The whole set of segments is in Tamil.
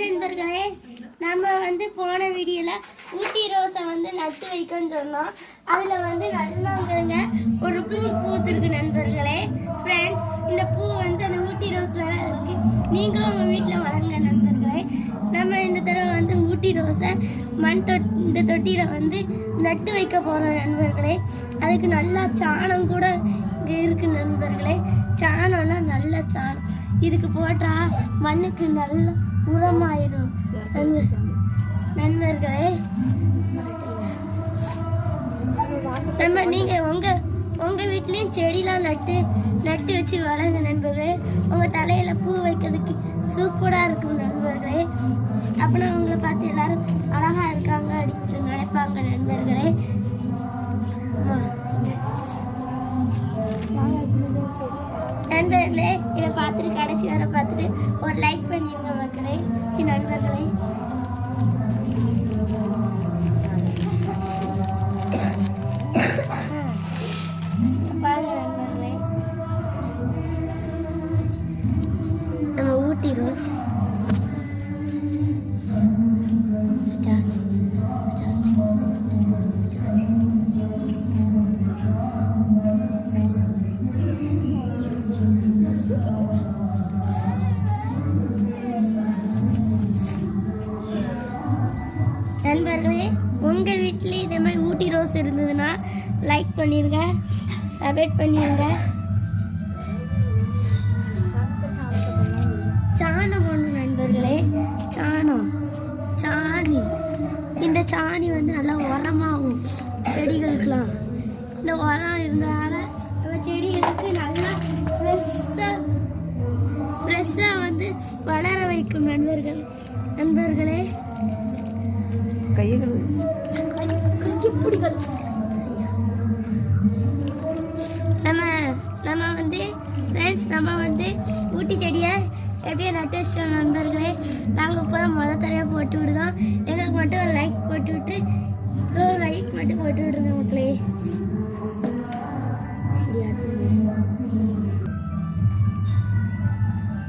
நண்பர்களே, நம்ம போன வீடியோவில் ஊட்டி ரோஸை நட்டு வைக்கணும்னு சொன்னோம். அதில் நல்லாங்க ஒரு பூ பூத்துருக்கு நண்பர்களே. ஃப்ரெண்ட்ஸ், இந்த பூ அந்த ஊட்டி ரோஸில் இருக்கு. நீங்களும் உங்கள் வீட்டில் வளங்க நண்பர்களே. நம்ம இந்த தடவை ஊட்டி ரோஸை இந்த தொட்டியில் நட்டு வைக்க போகிறோம் நண்பர்களே. அதுக்கு நல்லா சாணம் கூட இங்கே இருக்குது நண்பர்களே. சாணம்னா நல்ல சாணம் இதுக்கு போட்டால் மண்ணுக்கு நல்ல உரமாயிடும் நண்பர்களே. நம்ம நீங்கள் உங்கள் வீட்லேயும் செடிலாம் நட்டு வச்சு வளங்க நண்பர்களே. உங்கள் தலையில் பூ வைக்கிறதுக்கு சூப்பராக இருக்கும் நண்பர்களே. அப்படின்னா உங்களை பார்த்து எல்லாரும் அழகாக இருக்காங்க அப்படின்னு நினைப்பாங்க நண்பர்களே. நண்பர்களே, இதை பார்த்துட்டு கடைசி வரை பார்த்துட்டு ஒரு லைக் பண்ணிடுங்க மக்களே. நண்பர்களே, பாருங்க நண்பர்களே, நம்ம ஊட்டி ரோஸ் நண்பர்களே, உங்கள் வீட்டில் இதே மாதிரி ஊட்டி ரோஸ் இருந்ததுன்னா லைக் பண்ணிடுங்க, சப்ஸ்கிரைப் பண்ணிடுங்க. சாணம் போடணும் நண்பர்களே. சாணி இந்த சாணி நல்லா உரமாகும் செடிகளுக்கெல்லாம். இந்த உரம் இருந்ததால நம்ம செடிகளுக்கு நல்லா ஃப்ரெஷ்ஷாக வளர வைக்கும் நண்பர்களே. நம்ம ஊட்டி செடியை எப்படியோ நட்டு வச்சிட்டோம் நண்பர்களே. நாங்கள் இப்போ முதல் தடவை போட்டு விடுதோம். எங்களுக்கு மட்டும் ஒரு லைக் போட்டு விட்டு விடுங்க மக்களே.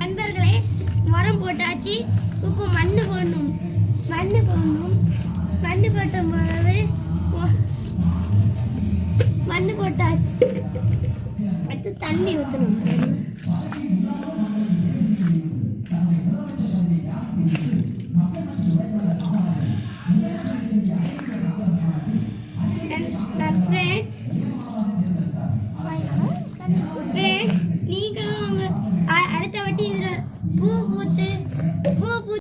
நண்பர்களே, உரம் போட்டாச்சு. இப்போ மண்ணு போடணும். மண்ணு போட்ட போதவே மண்ணு போட்டாச்சு. அடுத்து தண்ணி ஊற்றணும்.